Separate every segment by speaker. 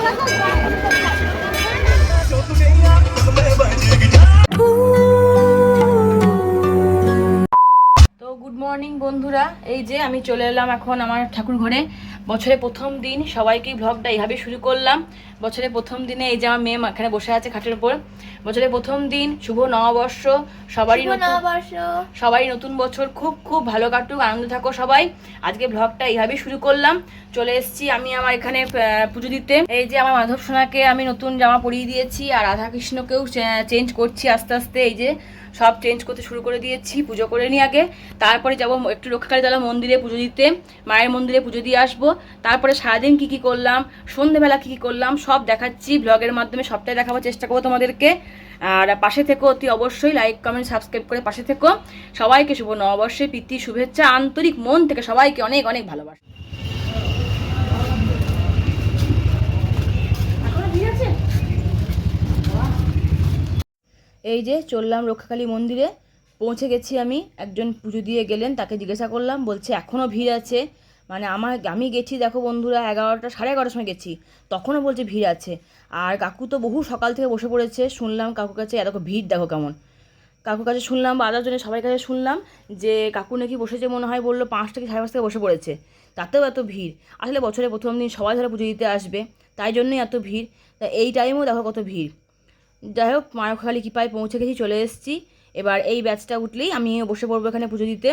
Speaker 1: তো good morning বন্ধুরা, এই যে আমি চলে এলাম এখন আমার ঠাকুর ঘরে। বছরের প্রথম দিন সবাইকেই ব্লগটা এইভাবে শুরু করলাম। বছরের প্রথম দিনে এই যে আমার মেয়ে এখানে বসে আছে খাটের উপর। বছরের প্রথম দিন, শুভ নববর্ষ সবারই নতুন বছর খুব খুব ভালো কাটুক, আনন্দ থাকো সবাই। আজকে ব্লগটা এইভাবেই শুরু করলাম। চলে এসেছি আমি আমার এখানে পুজো দিতে। এই যে আমার মাধব সোনাকে আমি নতুন জামা পরিয়ে দিয়েছি, আর রাধাকৃষ্ণকেও চেঞ্জ করছি আস্তে আস্তে। এই যে সব চেঞ্জ করতে শুরু করে দিয়েছি। পুজো করে নিই আগে, তারপরে যাব একটু রক্ষাকালীতলা মন্দিরে পুজো দিতে, মায়ের মন্দিরে পুজো দিয়ে আসবো। তারপরে সারাদিন কি কি করলাম, সন্ধেবেলা কি কি করলাম সব দেখাচ্ছি ব্লগের মাধ্যমে, সবটাই দেখাবার চেষ্টা করবো তোমাদেরকে। আর পাশে থেকো, অতি অবশ্যই লাইক কমেন্ট সাবস্ক্রাইব করে পাশে থেকো। সবাইকে শুভ নববর্ষে প্রীতি শুভেচ্ছা, আন্তরিক মন থেকে সবাইকে অনেক অনেক ভালোবাসা। এই যে চললাম রক্ষাকালী মন্দিরে, পৌঁছে গেছি আমি। একজন পুজো দিয়ে গেলেন, তাকে জিজ্ঞাসা করলাম, বলছে এখনও ভিড় আছে। মানে আমি গেছি দেখো বন্ধুরা 11টা, 11:30 সময় গেছি, তখনও বলছে ভিড় আছে। আর কাকু তো বহু সকাল থেকে বসে পড়েছে। শুনলাম কাকুর কাছে এত ভিড় দেখো কেমন। কাকুর কাছে শুনলাম বা আদারজনের সবাই কাছে শুনলাম যে কাকু নাকি বসেছে, মনে হয় বললো 5টা কি 5:30 থেকে বসে পড়েছে, তাতেও এত ভিড়। আসলে বছরের প্রথম দিন সবাই ধরে পুজো দিতে আসবে, তাই জন্যই এত ভিড়। তা এই টাইমেও দেখো কত ভিড়। যাই হোক, মায়ের খালি কৃপায় পৌঁছে গেছি, চলে এসেছি। এবার এই ব্যাচটা উঠলেই আমি বসে পড়বো এখানে পুজো দিতে।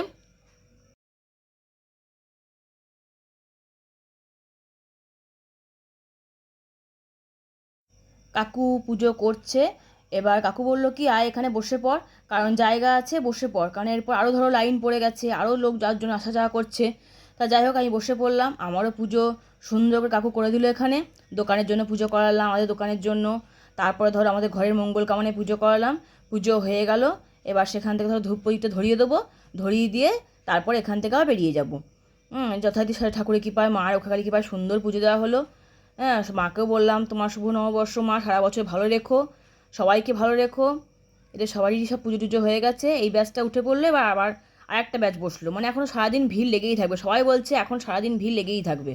Speaker 1: কাকু পুজো করছে। এবার কাকু বলল কি আয় এখানে বসে পড়, কারণ জায়গা আছে, বসে পড়, কারণ এরপর আরও ধরো লাইন পড়ে গেছে, আরও লোক যার জন্য আসা যাওয়া করছে। তা যাই হোক, আমি বসে পড়লাম। আমারও পুজো সুন্দর করে কাকু করে দিল এখানে। দোকানের জন্য পুজো করালাম, আমাদের দোকানের জন্য। তারপরে ধরো আমাদের ঘরের মঙ্গল কামনায় পুজো করালাম। পুজো হয়ে গেল। এবার সেখান থেকে ধরো ধূপ প্রদীপটা ধরিয়ে দেবো, ধরিয়ে দিয়ে তারপর এখান থেকে আবার বেরিয়ে যাবো। যথারীতি সাথে ঠাকুরের কৃপায়, মার রক্ষাকালী কৃপায় সুন্দর পুজো দেওয়া হলো। হ্যাঁ, মাকেও বললাম তোমার শুভ নববর্ষ মা, সারা বছর ভালো রেখো, সবাইকে ভালো রেখো। এটা সবারই সব পুজো টুজো হয়ে গেছে। এই ব্যাচটা উঠে পড়লে বা আবার আরেকটা ব্যাচ বসলো, মানে এখনও সারাদিন ভিড় লেগেই থাকবে। সবাই বলছে এখন সারাদিন ভিড় লেগেই থাকবে।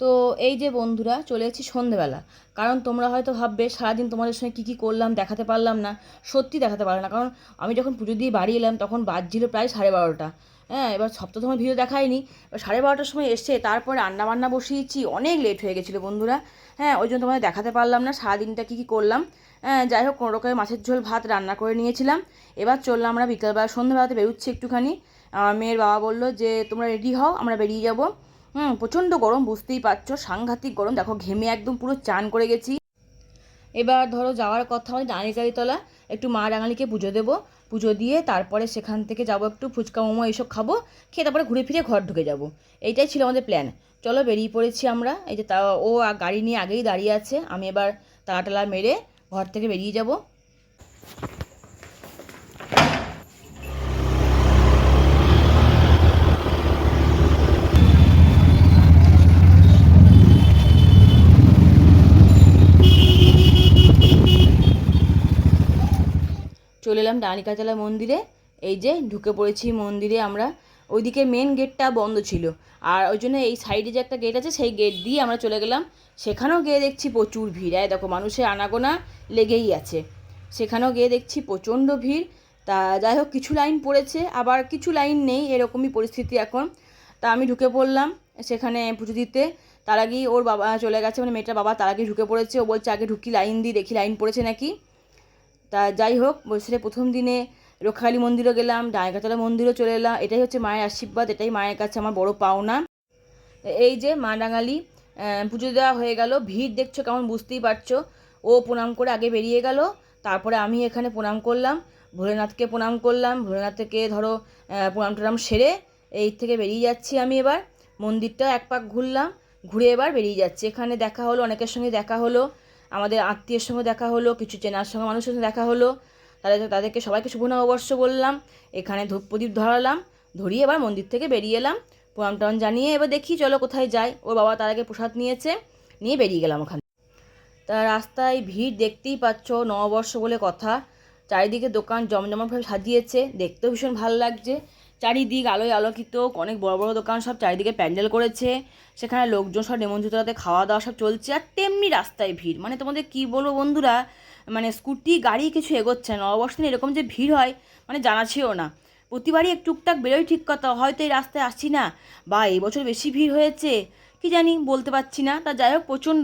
Speaker 1: তো এই যে বন্ধুরা, চলে এসেছি সন্ধেবেলা। কারণ তোমরা হয়তো ভাববে সারাদিন তোমাদের সঙ্গে কী কী করলাম দেখাতে পারলাম না। সত্যি দেখাতে পারলাম না, কারণ আমি যখন পুজো দিয়ে বাড়ি এলাম তখন বাজছিল প্রায় 12:30। হ্যাঁ, এবার সব তো তোমার ভিডিও দেখায়নি। এবার 12:30টার সময় এসছে, তারপরে রান্নাবান্না বসিয়েছি, অনেক লেট হয়ে গেছিলো বন্ধুরা। হ্যাঁ, ওই জন্য তোমাদের দেখাতে পারলাম না সারাদিনটা কী কী করলাম। হ্যাঁ, যাই হোক, কোনো রকমের মাছের ঝোল ভাত রান্না করে নিয়েছিলাম। এবার চললাম আমরা বিকালবেলা, সন্ধ্যেবেলাতে বেরোচ্ছি একটুখানি। আমার মেয়ের বাবা বললো যে তোমরা রেডি হও, আমরা বেরিয়ে যাবো। প্রচণ্ড গরম, বুঝতেই পারছো, সাংঘাতিক গরম। দেখো ঘেমে একদম পুরো চান করে গেছি। এবার ধরো যাওয়ার কথা আমাদের ডানিকারিতলা, একটু মা রাঙালিকে পুজো দেবো। পুজো দিয়ে তারপরে সেখান থেকে যাবো, একটু ফুচকা মোমো এইসব খাবো, খেয়ে তারপরে ঘুরে ফিরে ঘর ঢুকে যাব। এইটাই ছিল আমাদের প্ল্যান। চলো বেরিয়ে পড়েছি আমরা। এই যে তা ও গাড়ি নিয়ে আগেই দাঁড়িয়ে আছে। আমি এবার তালা মেরে ঘর থেকে বেরিয়ে যাব। চলে এলাম ডানিকাতলা মন্দিরে। এই যে ঢুকে পড়েছি মন্দিরে আমরা। ওইদিকে মেন গেটটা বন্ধ ছিল, আর ওই জন্য এই সাইডে যে একটা গেট আছে সেই গেট দিয়ে আমরা চলে গেলাম। সেখানেও গিয়ে দেখছি প্রচুর ভিড়। দেখো মানুষের আনাগোনা লেগেই আছে। সেখানেও গিয়ে দেখছি প্রচণ্ড ভিড়। তা যাই হোক, কিছু লাইন পড়েছে, আবার কিছু লাইন নেই, এরকমই পরিস্থিতি এখন। তা আমি ঢুকে পড়লাম সেখানে পুজো দিতে। তার আগেই ওর বাবা চলে গেছে, মানে মেয়েটার বাবা তার আগেই ঢুকে পড়েছে। ও বলছে আগে ঢুকি, লাইন দিই, দেখি লাইন পড়েছে নাকি। তা যাই হোক, বছরের প্রথম দিনে রক্ষাকালী মন্দিরও গেলাম, ডায়গাতলা মন্দিরও চলে এলাম। এটাই হচ্ছে মায়ের আশীর্বাদ, এটাই মায়ের কাছে আমার বড় পাওনা। এই যে মা ডাঙালি পুজো দেওয়া হয়ে গেল। ভিড় দেখছো কেমন, বুঝতেই পারছো। ও প্রণাম করে আগে বেরিয়ে গেল, তারপরে আমি এখানে প্রণাম করলাম, ভোলেনাথকে প্রণাম করলাম। ভোলেনাথ থেকে ধরো প্রণাম টনাম সেরে এই থেকে বেরিয়ে যাচ্ছি আমি। এবার মন্দিরটা এক পাক ঘুরলাম, ঘুরে এবার বেরিয়ে যাচ্ছি। এখানে দেখা হলো, অনেকের সঙ্গে দেখা হলো, আমাদের আত্মীয়ের সঙ্গে দেখা হলো, কিছু চেনার সঙ্গে মানুষের সঙ্গে দেখা হলো। তাদেরকে সবাইকে শুভ নববর্ষ বললাম, এখানে ধূপ প্রদীপ ধরালাম, ধরিয়ে এবার মন্দির থেকে বেরিয়ে এলাম প্রণাম টনাম জানিয়ে। এবার দেখি চলো কোথায় যাই। ওর বাবা তার আগে প্রসাদ নিয়েছে, নিয়ে বেরিয়ে গেলাম ওখানে। তা রাস্তায় ভিড় দেখতেই পাচ্ছ, নববর্ষ বলে কথা। চারিদিকে দোকান জমজমাটভাবে সাজিয়েছে, দেখতেও ভীষণ ভালো লাগছে। চারিদিক আলোয় আলোকিত, অনেক বড় বড় দোকান সব চারিদিকে প্যান্ডেল করেছে, সেখানে লোকজন সব নেমন্ত্রিতরাতে খাওয়া দাওয়া সব চলছে। আর তেমনি রাস্তায় ভিড়, মানে তোমাদের কী বলবো বন্ধুরা, মানে স্কুটি গাড়ি কিছু এগোচ্ছে না। নববর্ষ দিন এরকম যে ভিড় হয় মানে জানা ছিল না। প্রতিবারই একটু টুকটাক বেরোয় ঠিক কথা, হয়তো এই রাস্তায় আসছি না, বা এই বছর বেশি ভিড় হয়েছে কি জানি, বলতে পারছি না। তা যাই হোক, প্রচণ্ড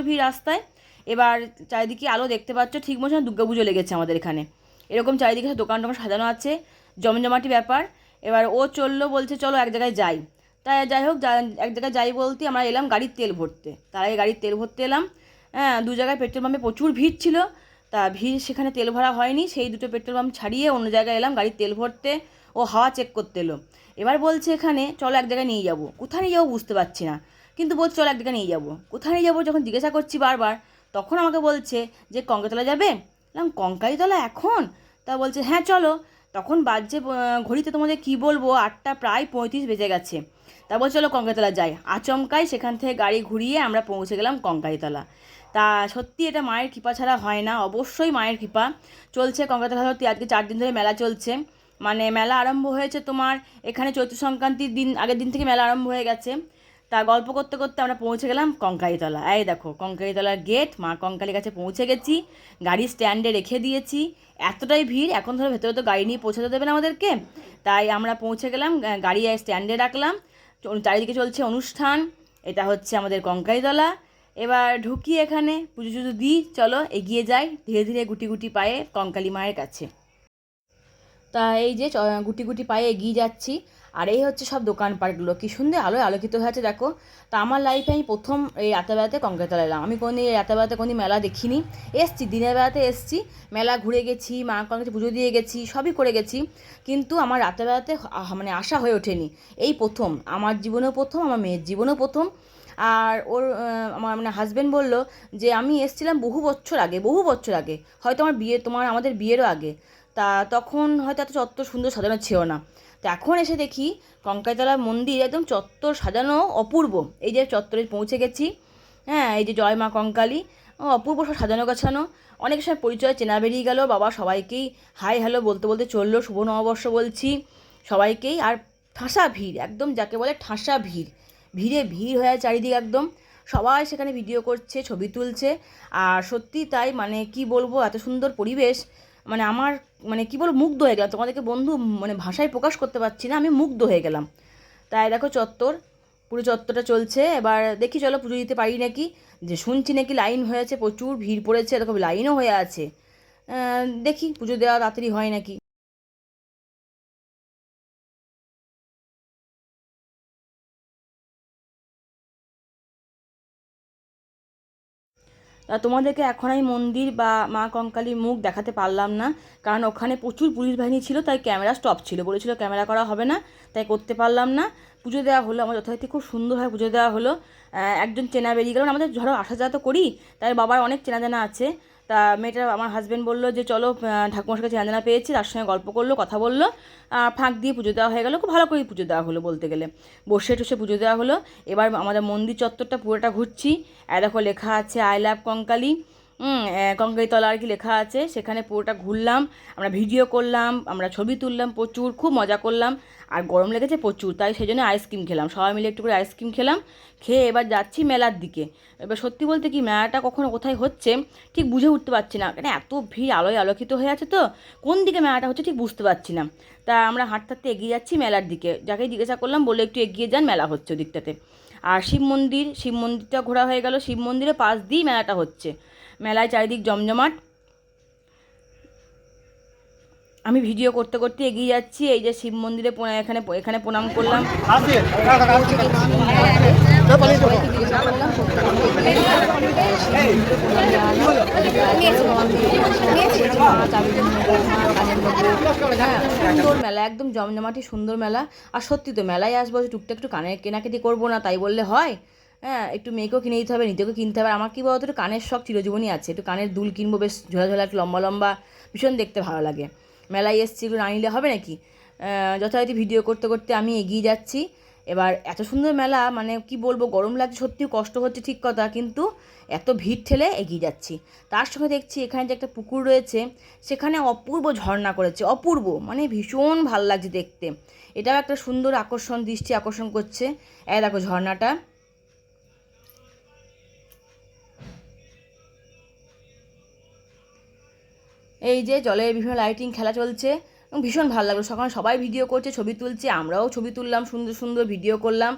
Speaker 1: ভিড় রাস্তায়। এবার চারিদিকে আলো দেখতে পাচ্ছ, ঠিক মতো দুর্গাপুজো লেগেছে আমাদের এখানে। এরকম চারিদিকে দোকান টোকান সাজানো আছে, জমজমাটি ব্যাপার। এবার ও চললো, বলছে চলো এক জায়গায় যাই। তাই যাই হোক, এক জায়গায় যাই বলতে আমরা এলাম গাড়ির তেল ভরতে। তার আগে গাড়ির তেল ভরতে এলাম। হ্যাঁ, দু জায়গায় পেট্রোল পাম্পে প্রচুর ভিড় ছিল। তা ভিড় সেখানে তেল ভরা হয়নি, সেই দুটো পেট্রোল পাম্প ছাড়িয়ে অন্য জায়গায় এলাম গাড়ির তেল ভরতে। ও হাওয়া চেক করতে এলো। এবার বলছে এখানে চলো এক জায়গায় নিয়ে যাবো। কোথায় নিয়ে যাবো বুঝতে পারছি না, কিন্তু বলছে চলো এক জায়গায় নিয়ে যাবো। কোথায় নিয়ে যাবো যখন জিজ্ঞাসা করছি বারবার, তখন আমাকে বলছে যে কঙ্কালীতলা যাবে। বললাম কঙ্কালীতলা এখন? তা বলছে হ্যাঁ চলো। তখন বাজছে ঘড়িতে তোমাদের কি বলবো, 8টা প্রায় 35 বেজে গেছে। তা বলছে চলো কঙ্কালীতলা যাই। আচমকাই সেখান থেকে গাড়ি ঘুরিয়ে আমরা পৌঁছে গেলাম কঙ্কালীতলা। তা সত্যি এটা মায়ের কৃপা ছাড়া হয় না, অবশ্যই মায়ের কৃপা। চলছে কঙ্কালীতলা, সত্যি আজকে 4 দিন ধরে মেলা চলছে। মানে মেলা আরম্ভ হয়েছে তোমার এখানে চৈত্র সংক্রান্তির দিন, আগের দিন থেকে মেলা আরম্ভ হয়ে গেছে। তা গল্প করতে করতে আমরা পৌঁছে গেলাম কঙ্কালীতলা। এই দেখো কঙ্কালীতলার গেট, মা কঙ্কালীর কাছে পৌঁছে গেছি, গাড়ি স্ট্যান্ডে রেখে দিয়েছি। এতটাই ভিড়, এখন ধরো ভেতরে তো গাড়ি নিয়ে পৌঁছাতে দেবে না আমাদেরকে। তাই আমরা পৌঁছে গেলাম, গাড়ি স্ট্যান্ডে রাখলাম। চারিদিকে চলছে অনুষ্ঠান। এটা হচ্ছে আমাদের কঙ্কালীতলা। এবার ঢুকি এখানে, পুজো টুজো দিই, চলো এগিয়ে যাই ধীরে ধীরে গুটি গুটি পায়ে কঙ্কালী মায়ের কাছে। তা এই যে গুটি গুটি পায়ে এগিয়ে যাচ্ছি। আর এই হচ্ছে সব দোকানপাটগুলো, কী সুন্দর আলোয় আলোকিত হয়েছে দেখো। তা আমার লাইফে আমি প্রথম এই রাতেরবেলাতে কঙ্কালীতলা এলাম। আমি কোনোদিন এই রাতেরবেলাতে কোনোদিন মেলা দেখিনি। এসছি দিনের বেলাতে, এসছি মেলা ঘুরে গেছি, মা কঙ্কালীতে পুজো দিয়ে গেছি, সবই করে গেছি, কিন্তু আমার রাতেরবেলাতে মানে আসা হয়ে ওঠেনি। এই প্রথম, আমার জীবনেও প্রথম, আমার মেয়ের জীবনেও প্রথম। আর ওর আমার মানে হাজব্যান্ড বলল যে আমি এসেছিলাম বহু বছর আগে, হয়তো আমাদের বিয়েরও আগে। তা তখন হয়তো এত চত্বর সুন্দর সাজানো ছিল না। তো এখন এসে দেখি কঙ্কালীতলা মন্দির একদম চত্বর সাজানো অপূর্ব। এই যে চত্বরে পৌঁছে গেছি, হ্যাঁ এই যে জয় মা কঙ্কালী, অপূর্ব সব সাজানো গোছানো। অনেক সময় পরিচয় চেনা বেরিয়ে গেল, বাবা সবাইকেই হাই হ্যালো বলতে বলতে চললো, শুভ নববর্ষ বলছি সবাইকেই। আর ঠাসা ভিড়, একদম যাকে বলে ঠাসা ভিড়, ভিড় হয়ে চারিদিকে একদম। সবাই সেখানে ভিডিও করছে, ছবি তুলছে। আর সত্যি তাই, মানে কি বলবো, এত সুন্দর পরিবেশ, মানে আমার মানে কী বলবো, মুগ্ধ হয়ে গেলাম। তোমাদেরকে বন্ধু মানে ভাষায় প্রকাশ করতে পারছি না, আমি মুগ্ধ হয়ে গেলাম। তাই দেখো চত্বর, পুরো চত্বরটা চলছে। এবার দেখি চলো পুজো দিতে পারি নাকি। যে শুনছি নাকি লাইন হয়েছে, প্রচুর ভিড় পড়েছে, এরকম লাইনও হয়ে আছে। দেখি পুজো দেওয়া তাড়াতাড়ি হয় নাকি। তা তোমাদেরকে এখন আমি মন্দির বা মা কঙ্কালীর মুখ দেখাতে পারলাম না, কারণ ওখানে প্রচুর পুলিশ বাহিনী ছিল, তাই ক্যামেরা স্টপ ছিল, বলেছিল ক্যামেরা করা হবে না, তাই করতে পারলাম না। পুজো দেওয়া হলো আমার যথারীতি, খুব সুন্দরভাবে পুজো দেওয়া হলো। একজন চেনা বেরিয়ে গেল, আমাদের ধরো আসা যাওয়া তো করি, তাই বাবার অনেক চেনা জানা আছে। তা মেয়েটা, আমার হাজব্যান্ড বললো যে চলো ঠাকুমার সাথে চেনা জানা পেয়েছি, তার সঙ্গে গল্প করলো, কথা বললো, ফাঁক দিয়ে পুজো দেওয়া হয়ে গেলো। খুব ভালো করেই পুজো দেওয়া হলো বলতে গেলে, বসে টসে পুজো দেওয়া হলো। এবার আমাদের মন্দির চত্বরটা পুরোটা ঘুরছি। দেখো লেখা আছে আই লাভ কঙ্কালী, কঙ্কালীতলা আর কি লেখা আছে, সেখানে পুরোটা ঘুরলাম, আমরা ভিডিও করলাম, আমরা ছবি তুললাম প্রচুর, খুব মজা করলাম। আর গরম লেগেছে প্রচুর, তাই সেই জন্য আইসক্রিম খেলাম, সবাই মিলে একটু করে আইসক্রিম খেলাম। খেয়ে এবার যাচ্ছি মেলার দিকে। এবার সত্যি বলতে কি, মেলাটা কখনো কোথায় হচ্ছে ঠিক বুঝে উঠতে পারছি না, কেন এত ভিড়, আলোয় আলোকিত হয়ে আছে তো, কোন দিকে মেলাটা হচ্ছে ঠিক বুঝতে পারছি না। তা আমরা হাঁটতে হাঁটতে এগিয়ে যাচ্ছি মেলার দিকে, যাকে জিজ্ঞাসা করলাম বলে একটু এগিয়ে যান, মেলা হচ্ছে ওদিকটাতে। আর শিব মন্দিরটা ঘোরা হয়ে গেল, শিব মন্দিরের পাশ দিয়েই মেলাটা হচ্ছে। মেলায় চারিদিক জমজমাট। আমি ভিডিও করতে করতে এগিয়ে যাচ্ছি। এই যে শিব মন্দিরে এখানে এখানে প্রণাম করলাম। সুন্দর মেলা, একদম জমজমাটি সুন্দর মেলা। আর সত্যি তো মেলায় আসবো, টুকটাক একটু কানের কেনাকাটি করবো না, তাই বললে হয়? হ্যাঁ, একটু মেয়েকেও কিনে দিতে হবে, নিজেকেও কিনতে হবে। আমার কী বলতো, একটু কানের শখ চিরজীবনই আছে, একটু কানের দুল কিনবো, বেশ ঝোলা ঝোলা, একটু লম্বা লম্বা, ভীষণ দেখতে ভালো লাগে। মেলায় এসছি, এগুলো না নিলে হবে নাকি? যথারীতি ভিডিও করতে করতে আমি এগিয়ে যাচ্ছি। এবার এত সুন্দর মেলা, মানে কি বলবো, গরম লাগছে সত্যিও, কষ্ট হচ্ছে ঠিক কথা, কিন্তু এত ভিড় ঠেলে এগিয়ে যাচ্ছি। তার সঙ্গে দেখছি এখানে যে একটা পুকুর রয়েছে, সেখানে অপূর্ব ঝর্ণা করেছে, অপূর্ব, মানে ভীষণ ভাল লাগছে দেখতে। এটাও একটা সুন্দর আকর্ষণ, দৃষ্টি আকর্ষণ করছে। দেখো ঝর্ণাটা। এই যে জলের বিভিন্ন লাইটিং খেলা চলছে, ভীষণ ভালো লাগলো। সকালে সবাই ভিডিও করছে, ছবি তুলছে, আমরাও ছবি তুললাম, সুন্দর সুন্দর ভিডিও করলাম,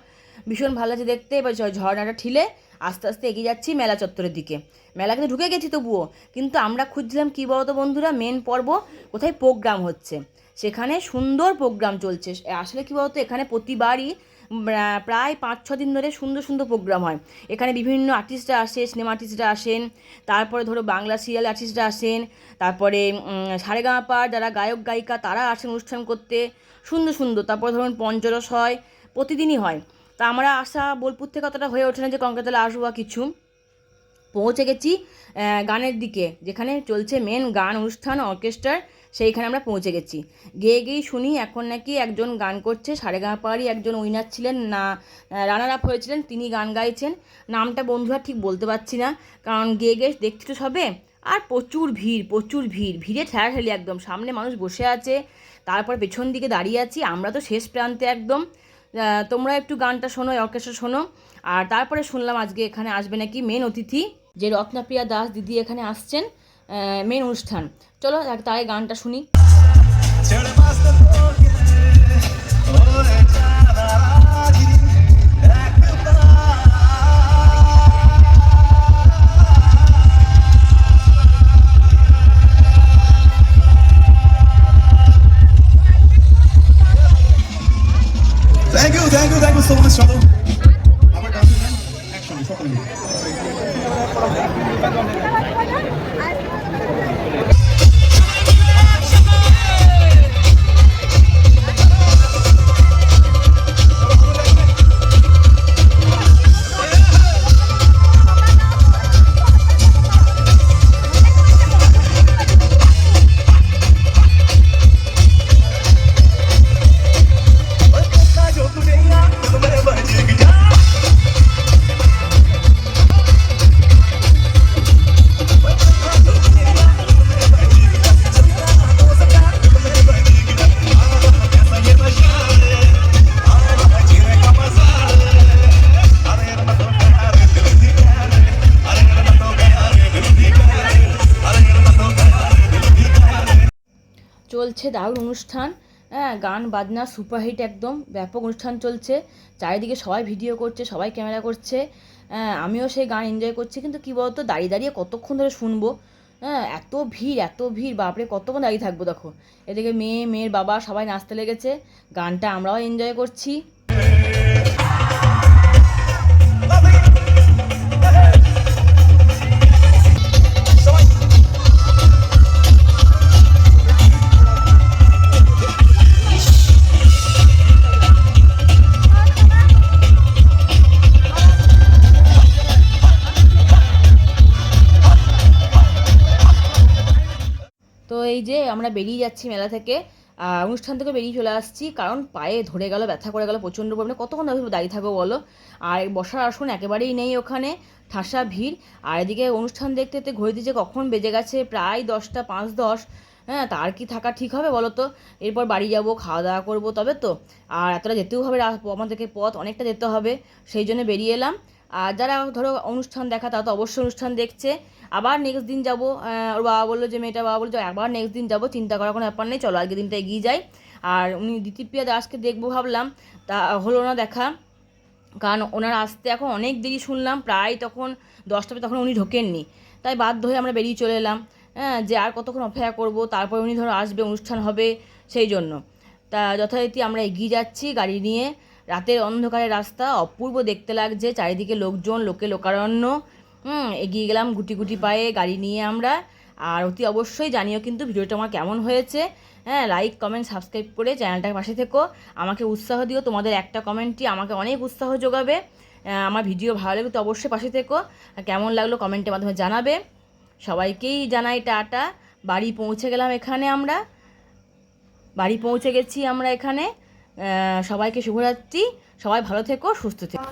Speaker 1: ভীষণ ভালো লাগছে দেখতে। এবার ঝর্ণাটা ঠিলে আস্তে আস্তে এগিয়ে যাচ্ছি মেলা চত্বরের দিকে। মেলা কিন্তু ঢুকে গেছি তবুও, কিন্তু আমরা খুঁজছিলাম কী বলতো বন্ধুরা, মেন পর্ব কোথায় প্রোগ্রাম হচ্ছে। সেখানে সুন্দর প্রোগ্রাম চলছে। আসলে কী বলতো, এখানে প্রতিবারই প্রায় 5-6 দিন ধরে সুন্দর সুন্দর প্রোগ্রাম হয়। এখানে বিভিন্ন আর্টিস্টরা আসে, সিনেমা আর্টিস্টরা আসেন, তারপরে ধরো বাংলা সিরিয়াল আর্টিস্টরা আসেন, তারপরে সারেগামাপার যারা গায়ক গায়িকা তারা আসেন অনুষ্ঠান করতে, সুন্দর সুন্দর। তারপরে ধরুন পঞ্চরস হয়, প্রতিদিনই হয়। তা আমরা আসা বোলপুর থেকে অতটা হয়ে ওঠে না যে কঙ্কাতলা আসবো বা কিছু। পৌঁছে গেছি গানের দিকে, যেখানে চলছে মেন গান অনুষ্ঠান, অর্কেস্ট্রার, সেইখানে আমরা পৌঁছে গেছি। গেয়ে গিয়েই শুনি এখন নাকি একজন গান করছে, সারেগামাপারই একজন উইনার ছিলেন না, রানার আপ হয়েছিলেন, তিনি গান গাইছেন। নামটা বন্ধুরা ঠিক বলতে পারছি না, কারণ গেয়ে গিয়ে দেখছি তো সবে। আর প্রচুর ভিড়, প্রচুর ভিড়, ভিড়ে ঠেলাঠেলি একদম। সামনে মানুষ বসে আছে, তারপর পেছন দিকে দাঁড়িয়ে আছি, আমরা তো শেষ প্রান্তে একদম। তোমরা একটু গানটা শোনো, অর্কেস্ট্রা শোনো। আর তারপরে শুনলাম আজকে এখানে আসবে নাকি মেন অতিথি, যে রত্নাপ্রিয়া দাস দিদি এখানে আসছেন মেন অনুষ্ঠান। চলো তাই গানটা শুনি।
Speaker 2: Thank you so much, Shadow. Our countrymen, action, সকলে।
Speaker 1: চলছে দারুণ অনুষ্ঠান, হ্যাঁ, গান বাজনা সুপারহিট, একদম ব্যাপক অনুষ্ঠান চলছে। চারিদিকে সবাই ভিডিও করছে, সবাই ক্যামেরা করছে, আমিও সেই গান এনজয় করছি। কিন্তু কী বলতো, দাঁড়িয়ে দাঁড়িয়ে কতক্ষণ ধরে শুনবো, হ্যাঁ, এত ভিড়, এত ভিড়, বাপরে কতক্ষণ দাঁড়িয়ে থাকবো। দেখো এদিকে মেয়ে, মেয়ের বাবা সবাই নাচতে লেগেছে, গানটা আমরাও এনজয় করছি। তো এই যে আমরা বেরিয়ে যাচ্ছি মেলা থেকে, অনুষ্ঠান থেকে বেরিয়ে চলে আসছি, কারণ পায়ে ধরে গেল, ব্যথা করে গেল প্রচণ্ড পরিমাণে। কতক্ষণ দাঁড়িয়ে থাকবো বলো? আর বসার আসন একেবারেই নেই ওখানে, ঠাসা ভিড়। আর এদিকে অনুষ্ঠান দেখতে দেখতে ঘড়ি দিচ্ছে কখন বেজে গেছে প্রায় 10টা 5-10। হ্যাঁ, তার কি থাকা ঠিক হবে বলো তো? এরপর বাড়ি যাব, খাওয়া দাওয়া করবো তবে তো। আর এতটা যেতেও হবে, আমাদেরকে পথ অনেকটা যেতে হবে, সেই জন্য বেরিয়ে এলাম। আর যারা ধরো অনুষ্ঠান দেখা, তারা তো অবশ্যই অনুষ্ঠান দেখছে। আবার নেক্সট দিন যাব। ওর বাবা বললো, যে মেয়েটা বাবা বললো যে আবার নেক্সট দিন যাব, চিন্তা করার কোনো ব্যাপার নেই, চলো আজকে দিনটা এগিয়ে যাই। আর উনি দ্বিতীপ্রিয়া দাসকে দেখবো ভাবলাম, তা হলো না দেখা, কারণ ওনার আসতে এখন অনেক দেরি শুনলাম, প্রায় তখন 10টা, তখন উনি ঢোকেননি। তাই বাধ্য হয়ে আমরা বেরিয়ে চলে এলাম, হ্যাঁ, যে আর কতক্ষণ অপেক্ষা করবো, তারপর উনি ধরো আসবে, অনুষ্ঠান হবে, সেই জন্য। তা যথারীতি আমরা এগিয়ে যাচ্ছি গাড়ি নিয়ে। রাতের অন্ধকারের রাস্তা অপূর্ব দেখতে লাগছে, চারিদিকে লোকজন, লোকে লোকারণ্য। এগিয়ে গেলাম গুটি গুটি পায়ে গাড়ি নিয়ে আমরা। আর অতি অবশ্যই জানিও কিন্তু ভিডিওটা আমার কেমন হয়েছে। হ্যাঁ, লাইক কমেন্ট সাবস্ক্রাইব করে চ্যানেলটার পাশে থেকো, আমাকে উৎসাহ দিও, তোমাদের একটা কমেন্টই আমাকে অনেক উৎসাহ যোগাবে। আমার ভিডিও ভালো লাগলে তো অবশ্যই পাশে থেকো। আর কেমন লাগলো কমেন্টের মাধ্যমে জানাবে। সবাইকেই জানাই টাটা। বাড়ি পৌঁছে গেলাম, এখানে আমরা বাড়ি পৌঁছে গেছি আমরা এখানে। সবাইকে শুভরাত্রি। সবাই ভালো থেকো, সুস্থ থেকো।